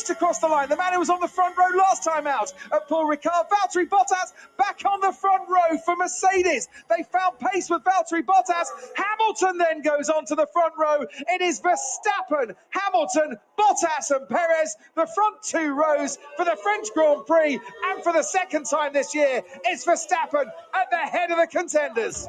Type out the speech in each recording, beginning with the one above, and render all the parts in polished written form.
raced across the line. The man who was on the front row last time out at Paul Ricard, Valtteri Bottas, back on the front row for Mercedes. They found pace with Valtteri Bottas. Hamilton then goes on to the front row. It is Verstappen, Hamilton, Bottas and Perez, the front two rows for the French Grand Prix. And for the second time this year, it's Verstappen at the head of the contenders.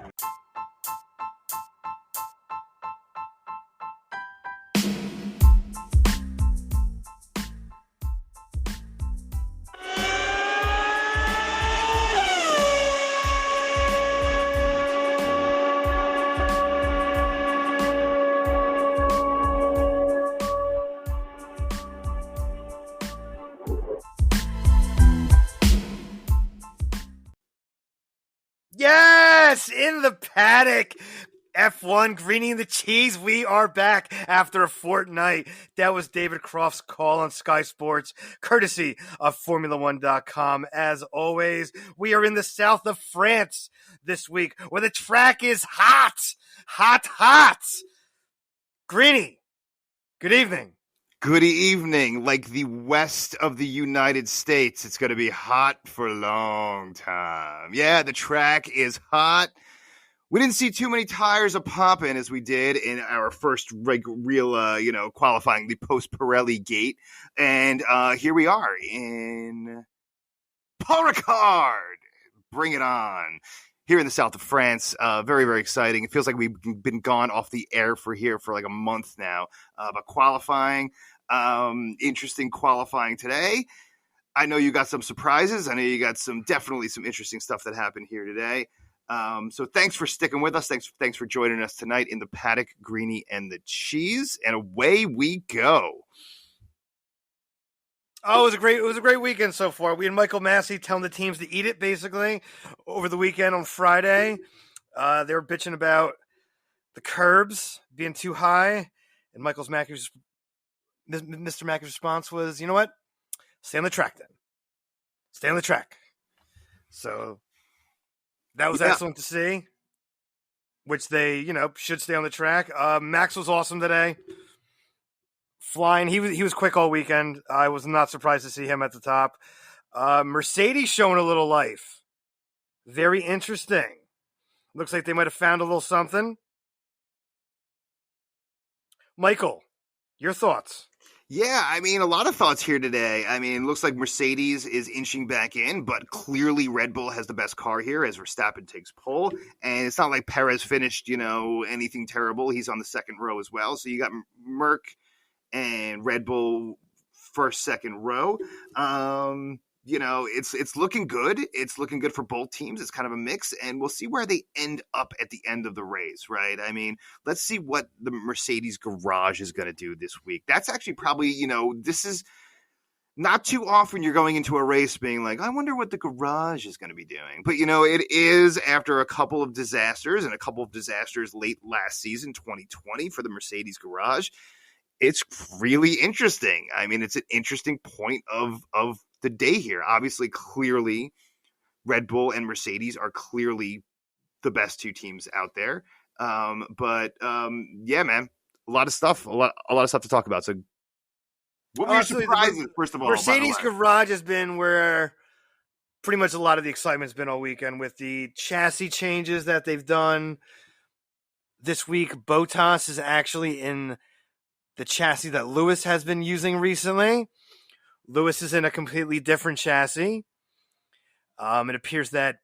Yes, in the paddock. F1, Greeny and The Cheese, we are back after a fortnight. That was David Croft's call on Sky Sports, courtesy of Formula1.com. As always, we are in the south of France this week, where the track is hot. Greeny, good evening. Good evening. Like the west of the United States, it's going to be hot for a long time. Yeah, the track is hot. We didn't see too many tires a-popping as we did in our first real qualifying, the post-Pirelli gate. And here we are in Paul Ricard. Bring it on. Here in the south of France, very, very exciting. It feels like we've been gone off the air for like a month now. But qualifying, interesting qualifying today. I know you got some surprises. I know you got definitely some interesting stuff that happened here today. So thanks for sticking with us. Thanks for joining us tonight in the paddock, Greeny and the Cheese, and away we go. Oh, it was a great weekend so far. We had Michael Masi telling the teams to eat it, basically, over the weekend on Friday. They were bitching about the curbs being too high, and Mr. Mackey's response was, you know what? Stay on the track then. Stay on the track. So that was excellent to see, which they, should stay on the track. Max was awesome today. Flying. He was quick all weekend. I was not surprised to see him at the top. Mercedes showing a little life. Very interesting. Looks like they might have found a little something. Michael, your thoughts? Yeah, a lot of thoughts here today. It looks like Mercedes is inching back in, but clearly Red Bull has the best car here as Verstappen takes pole. And it's not like Perez finished, anything terrible. He's on the second row as well. So you got Merc and Red Bull first, second row. It's looking good. It's looking good for both teams. It's kind of a mix, and we'll see where they end up at the end of the race, right? Let's see what the Mercedes garage is going to do this week. That's actually probably, this is not too often you're going into a race being like, I wonder what the garage is going to be doing. But, it is after a couple of disasters late last season, 2020, for the Mercedes garage. It's really interesting. It's an interesting point of the day here. Obviously, clearly, Red Bull and Mercedes are clearly the best two teams out there. Yeah, man, a lot of stuff to talk about. So, what were your surprises, first of all? Mercedes garage has been where pretty much a lot of the excitement's been all weekend with the chassis changes that they've done this week. Bottas is actually in the chassis that Lewis has been using recently. Lewis is in a completely different chassis. It appears that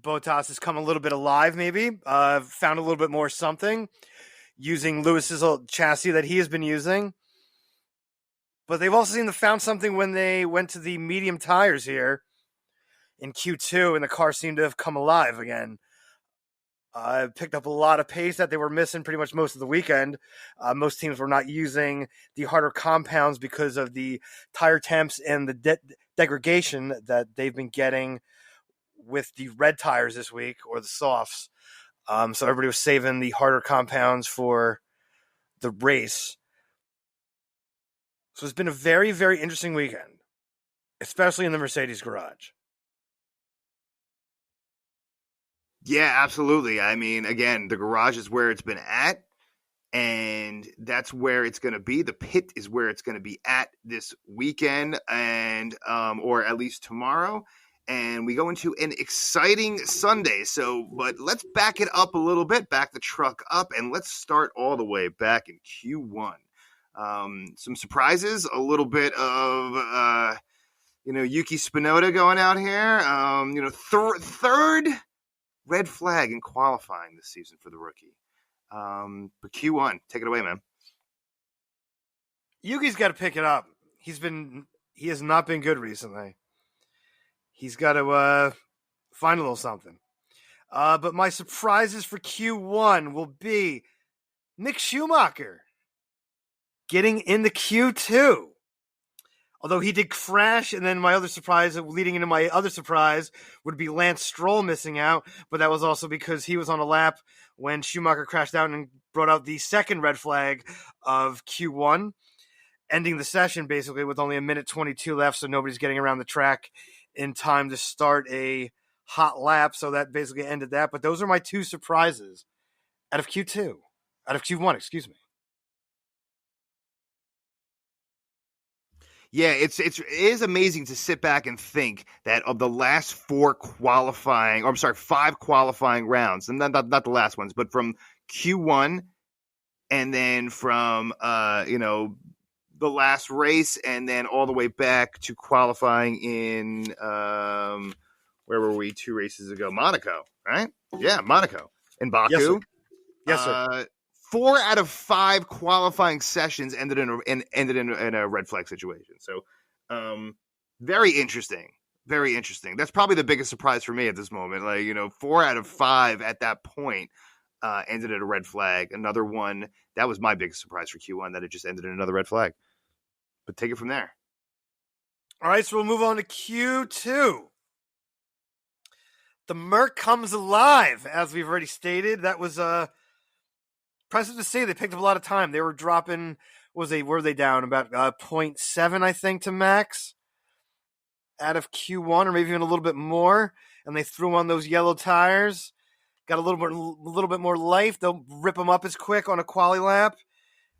Bottas has come a little bit alive, maybe. Found a little bit more something using Lewis's old chassis that he has been using. But they've also seemed to found something when they went to the medium tires here in Q2, and the car seemed to have come alive again. Picked up a lot of pace that they were missing pretty much most of the weekend. Most teams were not using the harder compounds because of the tire temps and the degradation that they've been getting with the red tires this week, or the softs. So everybody was saving the harder compounds for the race. So it's been a very, very interesting weekend, especially in the Mercedes garage. Yeah, absolutely. Again, the garage is where it's been at. and that's where it's going to be. The pit is where it's going to be at this weekend, and or at least tomorrow. And we go into an exciting Sunday. But let's back it up a little bit, back the truck up, and let's start all the way back in Q1. Some surprises, a little bit of Yuki Tsunoda going out here. Third red flag in qualifying this season for the rookie. But Q1, take it away, man. Yuki's got to pick it up. He has not been good recently. He's got to find a little something. But my surprises for Q1 will be Mick Schumacher getting into Q2. Although he did crash, and then my other surprise, leading into my other surprise, would be Lance Stroll missing out. But that was also because he was on a lap when Schumacher crashed out and brought out the second red flag of Q1, ending the session basically with only 1:22 left, so nobody's getting around the track in time to start a hot lap. So that basically ended that. But those are my two surprises out of Q1, excuse me. Yeah, it is amazing to sit back and think that of the last five qualifying rounds, and not the last ones, but from Q1 and then from the last race and then all the way back to qualifying in where were we 2 races ago? Monaco, right? Yeah, Monaco and Baku. Yes, sir. 4 out of 5 qualifying sessions ended in a red flag situation. So, very interesting. Very interesting. That's probably the biggest surprise for me at this moment. 4 out of 5 at that point ended in a red flag. Another one, that was my biggest surprise for Q1, that it just ended in another red flag. But take it from there. All right, so we'll move on to Q2. The Merc comes alive, as we've already stated. That was impressive to see. They picked up a lot of time. They were dropping, were they down about 0.7, I think, to max out of Q1, or maybe even a little bit more. And they threw on those yellow tires, got a little bit more life. They'll rip them up as quick on a quali lap.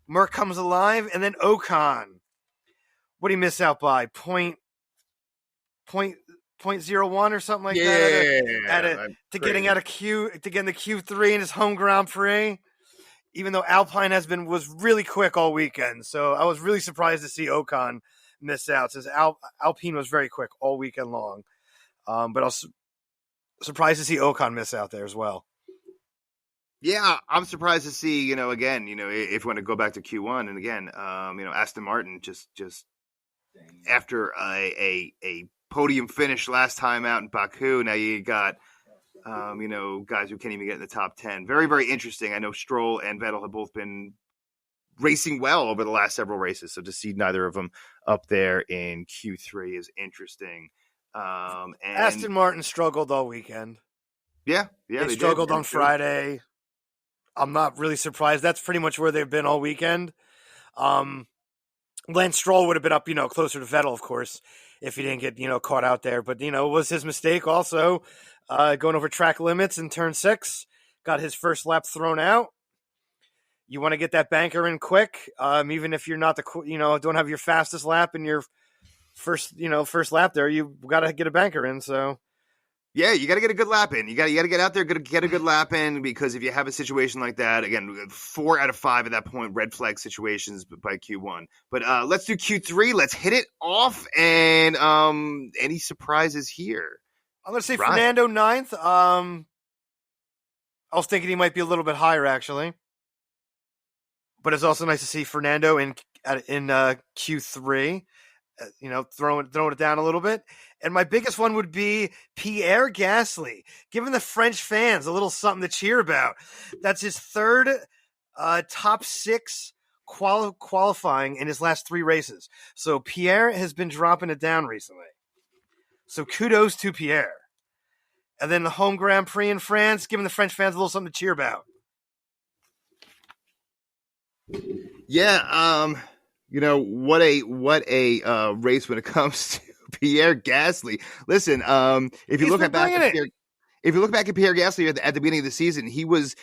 Merc comes alive, and then Ocon. What did he miss out by? 0.01 or something like that. To get into Q3 in his home Grand Prix. Even though Alpine was really quick all weekend. So I was really surprised to see Ocon miss out, since Alpine was very quick all weekend long. But I was surprised to see Ocon miss out there as well. Yeah, I'm surprised to see, again, if we want to go back to Q1, and again, Aston Martin just after a podium finish last time out in Baku, now you got guys who can't even get in the top 10. Very, very interesting. I know Stroll and Vettel have both been racing well over the last several races, so to see neither of them up there in Q3 is interesting. And Aston Martin struggled all weekend. Yeah, they struggled on Friday. I'm not really surprised. That's pretty much where they've been all weekend. Lance Stroll would have been up, closer to Vettel, of course, if he didn't get, caught out there. But, it was his mistake also, going over track limits in turn 6, got his first lap thrown out. You want to get that banker in quick, even if you're not don't have your fastest lap in your first lap there, you got to get a banker in. So, yeah, you got to get a good lap in. You got to get out there, get a good lap in, because if you have a situation like that, again, 4 out of 5 at that point, red flag situations by Q1. But let's do Q3. Let's hit it off. And any surprises here? I'm going to say Fernando 9th. I was thinking he might be a little bit higher, actually. But it's also nice to see Fernando in Q3. Throwing it down a little bit. And my biggest one would be Pierre Gasly, giving the French fans a little something to cheer about. That's his third top 6 qualifying in his last 3 races. So Pierre has been dropping it down recently. So kudos to Pierre. And then the home Grand Prix in France, giving the French fans a little something to cheer about. Yeah, what a race when it comes to Pierre Gasly. Listen, if you look at back at if you look back at Pierre Gasly at the beginning of the season, he was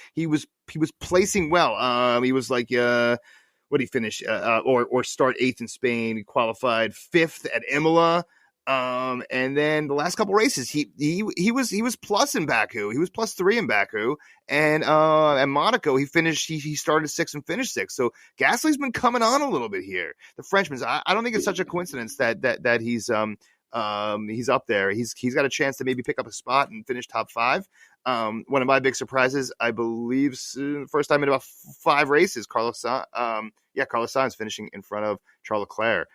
placing well. He was like what did he finish or start 8th in Spain. He qualified 5th at Imola. And then the last couple races, he was plus in Baku. He was +3 in Baku, and at Monaco he finished. He started 6th and finished 6th. So Gasly's been coming on a little bit here. The Frenchman. I don't think it's such a coincidence that he's up there. He's got a chance to maybe pick up a spot and finish top 5. One of my big surprises, I believe, first time in about 5 races, Carlos Sainz finishing in front of Charles Leclerc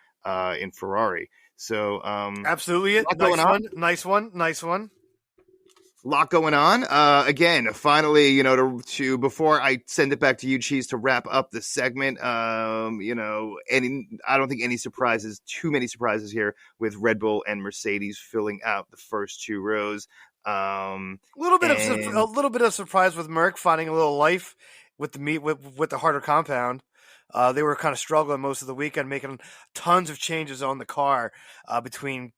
in Ferrari. So absolutely, nice one. Lot going on. Again, finally, to before I send it back to you, Cheese, to wrap up the segment. I don't think too many surprises here with Red Bull and Mercedes filling out the first 2 rows. A little bit of surprise with Merc finding a little life with the harder compound. They were kind of struggling most of the weekend, making tons of changes on the car between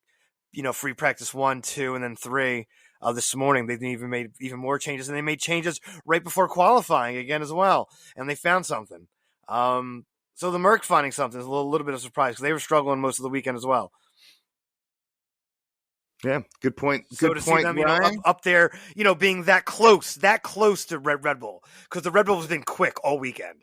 free practice 1, 2, and then 3. This morning they even made even more changes, and they made changes right before qualifying again as well, and they found something. So the Merc finding something is a little bit of surprise because they were struggling most of the weekend as well. Yeah, good point. So to see them, up there, being that close to Red Bull, because the Red Bull has been quick all weekend,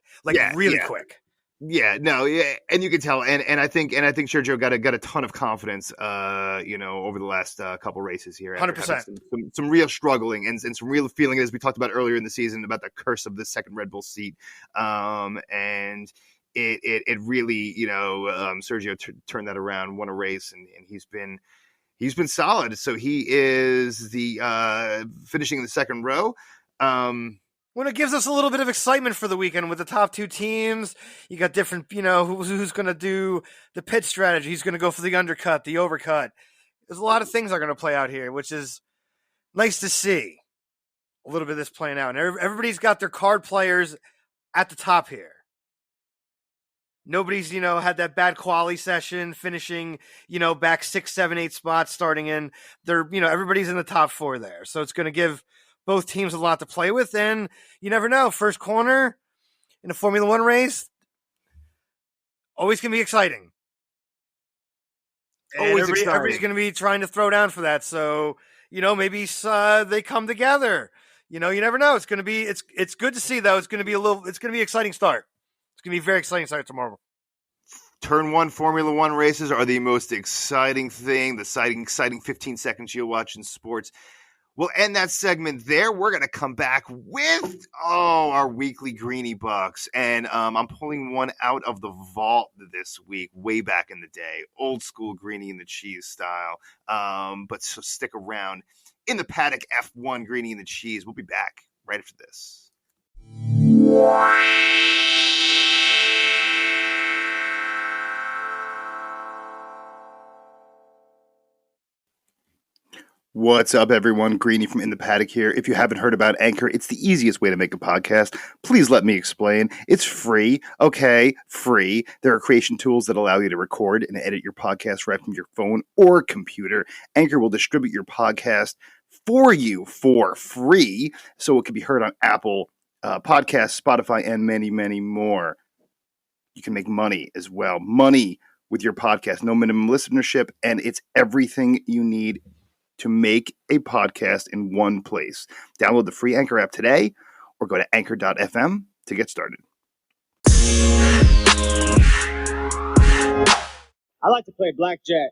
really quick. Yeah, no, yeah, and you can tell, and I think Sergio got a ton of confidence, over the last couple races here. 100%. Some real struggling and some real feeling, as we talked about earlier in the season, about the curse of the second Red Bull seat, and it really, Sergio turned that around, won a race, and he's been solid. So he is the finishing in the second row. When it gives us a little bit of excitement for the weekend with the top 2 teams, you got different, who's going to do the pit strategy, who's going to go for the undercut, the overcut. There's a lot of things that are going to play out here, which is nice to see a little bit of this playing out. And everybody's got their card players at the top here. Nobody's, had that bad quali session, finishing, back 6, 7, 8 spots, starting in. They're, everybody's in the top 4 there. So it's going to give both teams a lot to play with, and you never know. First corner in a Formula One race, always going to be exciting. Everybody's going to be trying to throw down for that. So, maybe they come together. You never know. It's going to be, it's good to see though. It's going to be it's going to be an exciting start. It's going to be a very exciting start tomorrow. Turn 1 Formula One races are the most exciting thing, the exciting 15 seconds you'll watch in sports. We'll end that segment there. We're going to come back with, our weekly Greeny Bucks. And I'm pulling one out of the vault this week, way back in the day. Old school Greeny and the Cheese style. But so stick around. In the Paddock F1, Greeny and the Cheese. We'll be back right after this. What's up, everyone? Greeny from In the Paddock here. If you haven't heard about Anchor, it's the easiest way to make a podcast. Please let me explain. It's free. Okay, free. There are creation tools that allow you to record and edit your podcast right from your phone or computer. Anchor will distribute your podcast for you for free, so it can be heard on Apple Podcasts, Spotify, and many, many more. You can make money as well. Money with your podcast. No minimum listenership, and it's everything you need to make a podcast in one place. Download the free Anchor app today or go to anchor.fm to get started. I like to play blackjack.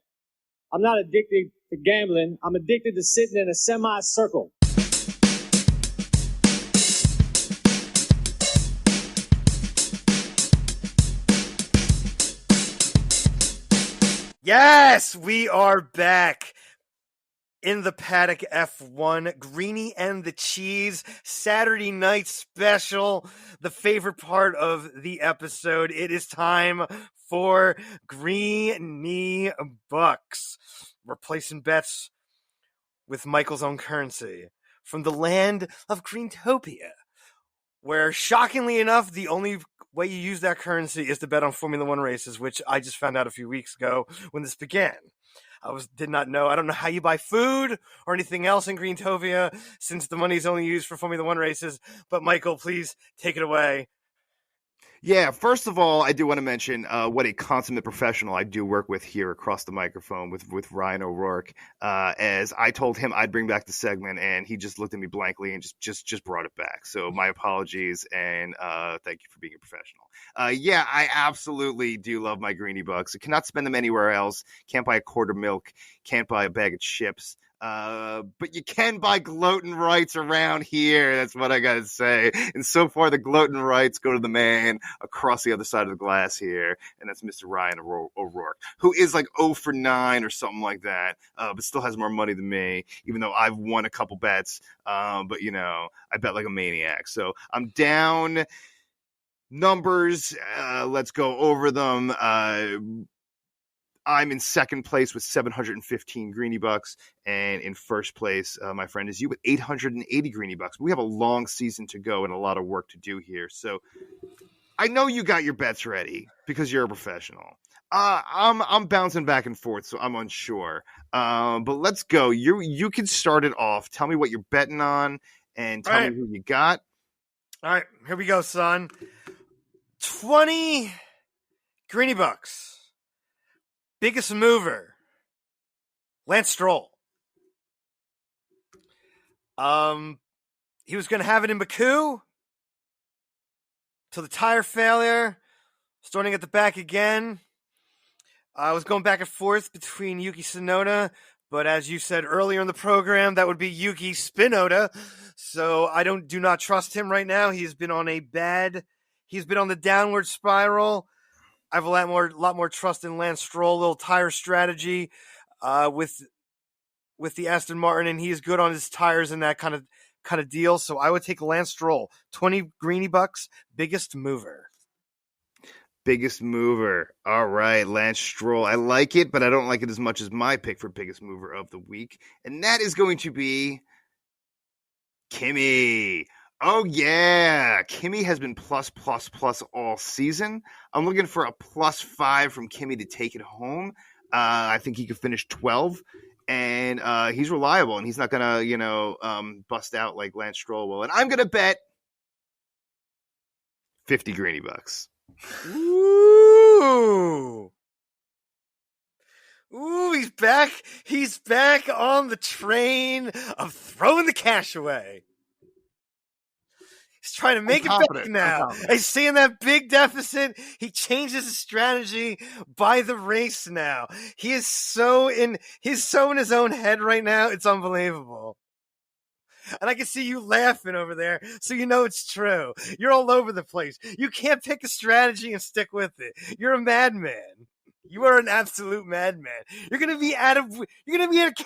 I'm not addicted to gambling. I'm addicted to sitting in a semicircle. Yes, we are back. In the Paddock F1, Greeny and the Cheese, Saturday night special, the favorite part of the episode. It is time for Greeny Bucks. We're placing bets with Michael's own currency from the land of Greentopia, where, shockingly enough, the only way you use that currency is to bet on Formula One races, which I just found out a few weeks ago when this began. did not know. I don't know how you buy food or anything else in Greentovia since the money is only used for Formula One races. But Michael, please take it away. Yeah, first of all, I do want to mention what a consummate professional I do work with here across the microphone with Ryan O'Rourke. As I told him I'd bring back the segment, and he just looked at me blankly and just brought it back. So my apologies, and thank you for being a professional. Yeah, I absolutely do love my Greenie bucks. I cannot spend them anywhere else. Can't buy a quart of milk. Can't buy a bag of chips. But you can buy gloatin' rights around here. That's what I gotta say. And so far, the gloatin' rights go to the man across the other side of the glass here, and that's Mr. Ryan O'Rourke, who is like 0 for 9 or something like that, but still has more money than me, even though I've won a couple bets. But I bet like a maniac. So I'm down numbers. Let's go over them. I'm in second place with 715 Greenie bucks, and in first place, my friend, is you with 880 Greenie bucks. We have a long season to go and a lot of work to do here. So I know you got your bets ready because you're a professional. I'm bouncing back and forth, so I'm unsure. But let's go. You can start it off. Tell me what you're betting on, and tell me who you got. All right, here we go, son. 20 Greenie bucks. Biggest mover, Lance Stroll. He was going to have it in Baku till the tire failure, starting at the back again. I was going back and forth between Yuki Tsunoda, but as you said earlier in the program, that would be Yuki Spinoda. So I do not trust him right now. He's been on the downward spiral. I have a lot more trust in Lance Stroll, little tire strategy with the Aston Martin, and he's good on his tires and that kind of deal. So I would take Lance Stroll, 20 Greenie bucks, biggest mover. Biggest mover. All right, Lance Stroll. I like it, but I don't like it as much as my pick for biggest mover of the week, and that is going to be Kimi. Oh, yeah. Kimi has been plus all season. I'm looking for a +5 from Kimi to take it home. I think he could finish 12, and he's reliable, and he's not going to, bust out like Lance Stroll will. And I'm going to bet 50 Greenie bucks. Ooh. Ooh, he's back. He's back on the train of throwing the cash away. He's trying to make it back now. He's seeing that big deficit. He changes his strategy by the race now. He's so in his own head right now. It's unbelievable. And I can see you laughing over there, so you know it's true. You're all over the place. You can't pick a strategy and stick with it. You're a madman. You are an absolute madman. You're gonna be out of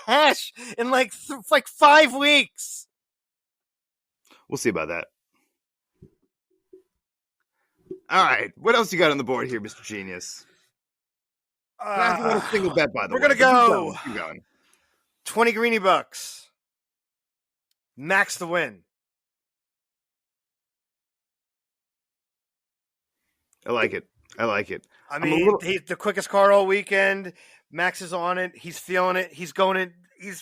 cash in like 5 weeks. We'll see about that. All right, what else you got on the board here, Mr. Genius? Not a single bet, by the way. We're gonna go. Keep going. 20 Greenie bucks. Max the win. I like it. I mean, he's the quickest car all weekend. Max is on it. He's feeling it. He's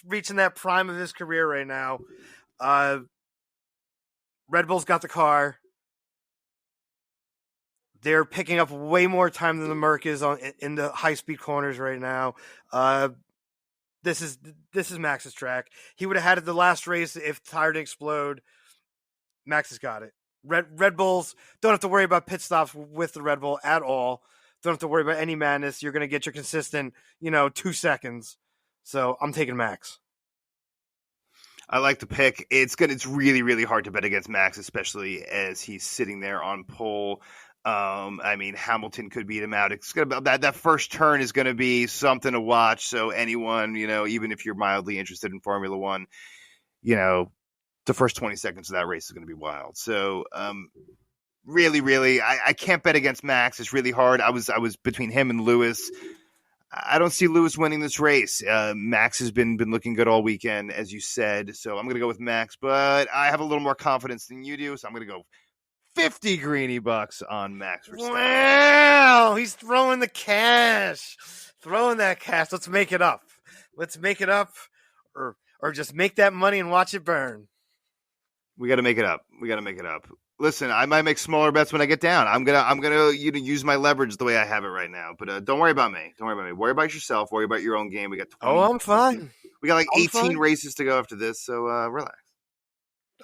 reaching that prime of his career right now. Red Bull's got the car. They're picking up way more time than the Merc is in the high-speed corners right now. This is Max's track. He would have had it the last race if the tire didn't explode. Max has got it. Red Bulls don't have to worry about pit stops with the Red Bull at all. Don't have to worry about any madness. You're going to get your consistent, 2 seconds. So I'm taking Max. I like the pick. It's really, really hard to bet against Max, especially as he's sitting there on pole. I mean, Hamilton could beat him out. It's gonna that first turn is going to be something to watch. So anyone, even if you're mildly interested in Formula One, the first 20 seconds of that race is going to be wild. So, really, really, I can't bet against Max. It's really hard. I was between him and Lewis. I don't see Lewis winning this race. Max has been looking good all weekend, as you said. So I'm going to go with Max, but I have a little more confidence than you do. So I'm going to go 50 Greenie bucks on Max Verstappen. Wow, he's throwing the cash. Throwing that cash. Let's make it up. Let's make it up, or just make that money and watch it burn. We got to make it up. Listen, I might make smaller bets when I get down. I'm gonna use my leverage the way I have it right now. But don't worry about me. Worry about yourself. Worry about your own game. We got 20. Oh, I'm fine. We got like 18 races to go after this, so relax.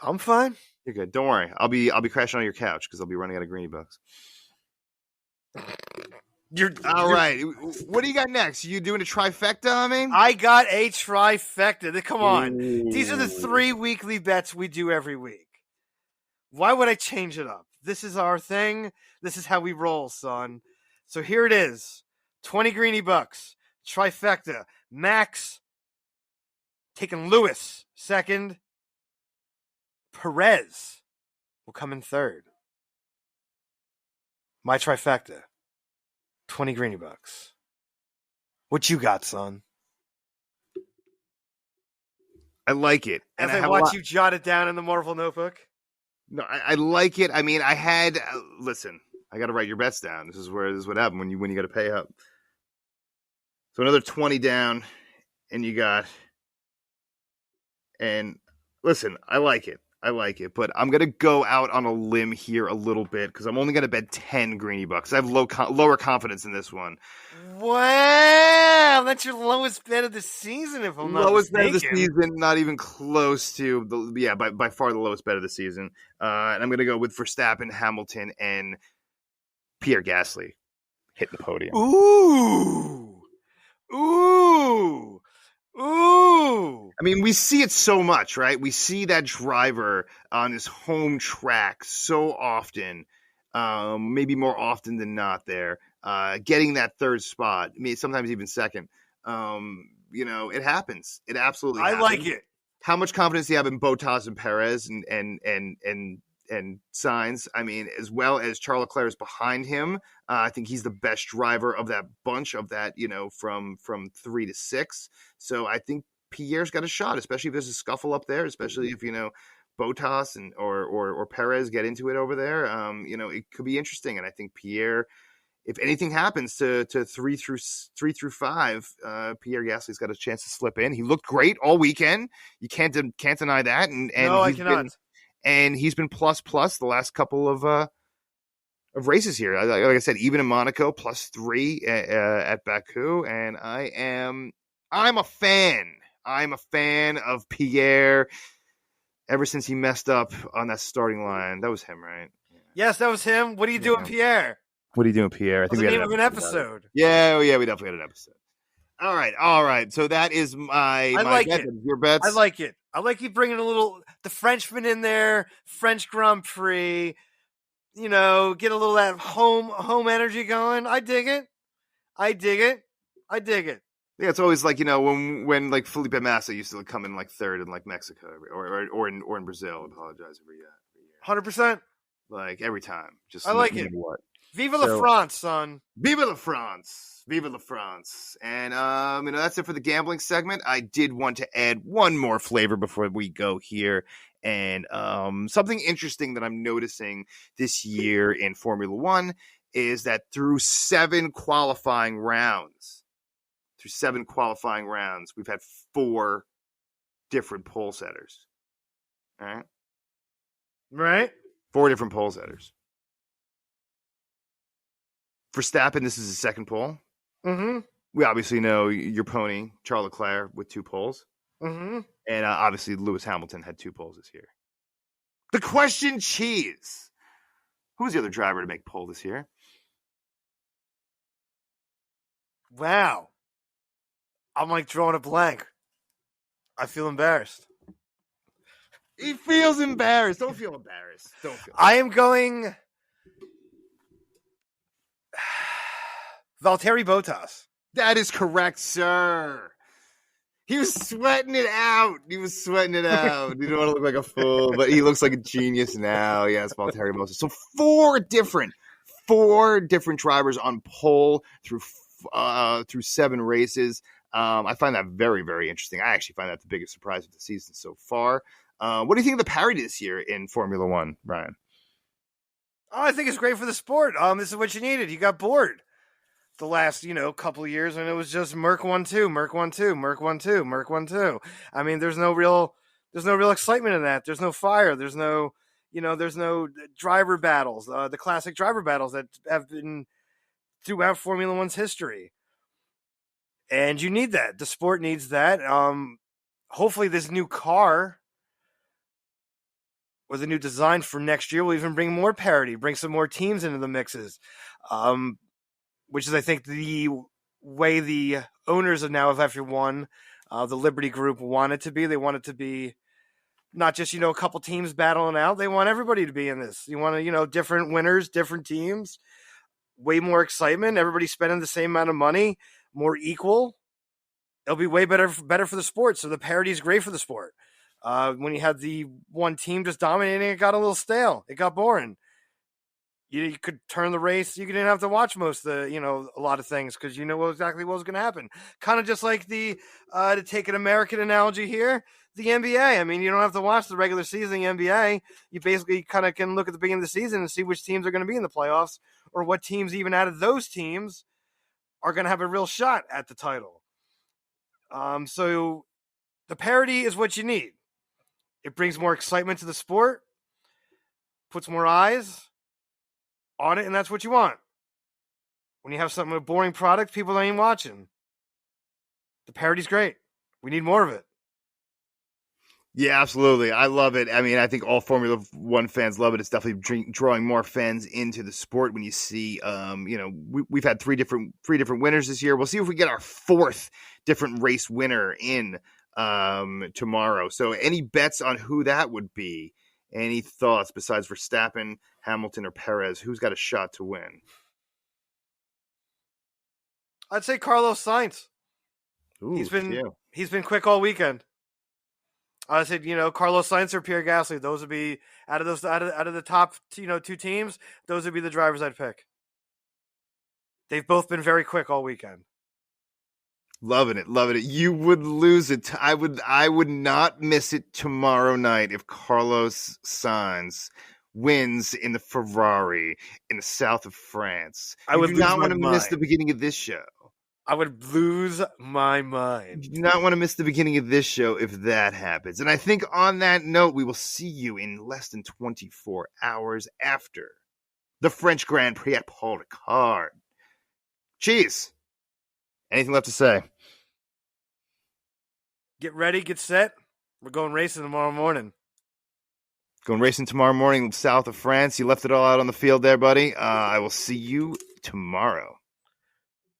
I'm fine. You're good. Don't worry. I'll be crashing on your couch because I'll be running out of Greeny bucks. All right. What do you got next? You doing a trifecta on me? I got a trifecta. Come on. Ooh. These are the 3 weekly bets we do every week. Why would I change it up? This is our thing. This is how we roll, son. So here it is. 20 Greeny bucks. Trifecta. Max taking Lewis second. Perez will come in third. My trifecta. 20 Greeny bucks. What you got, son? I like it. As I watch you jot it down in the Marvel notebook. No, I like it. I mean, I had listen. I got to write your bets down. This is what happened when you got to pay up. So another 20 down, and you got. And listen, I like it, but I'm gonna go out on a limb here a little bit because I'm only gonna bet 10 Greeny bucks. I have lower confidence in this one. Wow, that's your lowest bet of the season, if I'm not lowest mistaken. bet of the season, not even close to by far the lowest bet of the season. And I'm gonna go with Verstappen, Hamilton, and Pierre Gasly hitting the podium. Ooh. I mean, we see it so much, right? We see that driver on his home track so often, maybe more often than not there, getting that third spot, I mean, sometimes even second. It happens. It absolutely happens. I like it. How much confidence do you have in Bottas and Perez and Sainz? I mean, as well as Charles Leclerc is behind him. I think he's the best driver of that bunch of that, from 3 to 6. So I think Pierre's got a shot, especially if there's a scuffle up there, especially if, Bottas and or Perez get into it over there. It could be interesting. And I think Pierre, if anything happens to 3 through 5, Pierre Gasly's got a chance to slip in. He looked great all weekend. You can't deny that. And no, I cannot. And he's been plus the last couple of races here. Like I said, even in Monaco, +3 at Baku. And I'm a fan. I'm a fan of Pierre ever since he messed up on that starting line. That was him, right? Yeah. Yes, that was him. What are you doing, Pierre? What are you doing, Pierre? I think we had the name of an episode. Yeah, we definitely had an episode. All right. So that is my bet. Your bets. I like it. I like you bringing the Frenchman in there, French Grand Prix. Get a little of that home energy going. I dig it. Yeah, it's always like when like Felipe Massa used to come in like third in like Mexico or in Brazil. Apologize every year. 100%. Like every time. Just I like it. What? Vive la France, son. Vive la France. And that's it for the gambling segment. I did want to add one more flavor before we go here. And something interesting that I'm noticing this year in Formula One is that through 7 qualifying rounds, we've had 4 different pole setters. All right? Right. 4 different pole setters. Verstappen, this is his second pole. Mm-hmm. We obviously know your pony, Charles Leclerc, with 2 poles. Mm-hmm. And obviously Lewis Hamilton had 2 poles this year. The question, Cheese. Who's the other driver to make pole this year? Wow. I'm like drawing a blank. I feel embarrassed. He feels embarrassed. Don't feel embarrassed. I am going Valtteri Bottas. That is correct, sir. He was sweating it out. He didn't want to look like a fool, but he looks like a genius now. Yes, Valtteri Bottas. So 4 different drivers on pole through 7 races. I find that very, very interesting. I actually find that the biggest surprise of the season so far. What do you think of the parody this year in Formula One, Brian? Oh, I think it's great for the sport. This is what you needed. You got bored. the last, couple of years, and it was just Merc 1-2, Merc 1-2, Merc 1-2, Merc 1-2. I mean, there's no real excitement in that. There's no fire. There's no, there's no driver battles, the classic driver battles that have been throughout Formula One's history. And you need that. The sport needs that. Hopefully this new car or the new design for next year will even bring more parity, bring some more teams into the mixes, which is, I think, the way the owners of F1, the Liberty Group, want it to be. They want it to be not just, a couple teams battling out. They want everybody to be in this. You want different winners, different teams, way more excitement, everybody spending the same amount of money, more equal. It'll be way better for the sport. So the parity is great for the sport. When you had the one team just dominating, it got a little stale. It got boring. You could turn the race. You didn't have to watch most of the, a lot of things because you know exactly what was going to happen. Kind of just like the, to take an American analogy here, the NBA. I mean, you don't have to watch the regular season of the NBA. You basically kind of can look at the beginning of the season and see which teams are going to be in the playoffs or what teams even out of those teams are going to have a real shot at the title. So the parity is what you need. It brings more excitement to the sport, puts more eyes on it, and that's what you want. When you have something with a boring product, people don't even watching. The parody's great. We need more of it. Yeah, absolutely. I love it. I mean, I think all Formula One fans love it. It's definitely drawing more fans into the sport. When you see, we've had three different winners this year. We'll see if we get our fourth different race winner in tomorrow. So, any bets on who that would be? Any thoughts besides Verstappen, Hamilton, or Perez? Who's got a shot to win? I'd say Carlos Sainz. Ooh, he's been quick all weekend. I said, Carlos Sainz or Pierre Gasly. Those would be out of the top, two teams. Those would be the drivers I'd pick. They've both been very quick all weekend. Loving it. You would lose it. I would not miss it tomorrow night if Carlos Sainz wins in the Ferrari in the south of France. I would not want to miss the beginning of this show. I would lose my mind. You do not want to miss the beginning of this show if that happens. And I think on that note, we will see you in less than 24 hours after the French Grand Prix at Paul Ricard. Cheese. Anything left to say? Get ready, get set. We're going racing tomorrow morning. Going racing tomorrow morning south of France. You left it all out on the field there, buddy. I will see you tomorrow.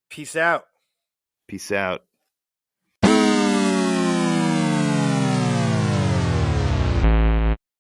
Peace out. Peace out.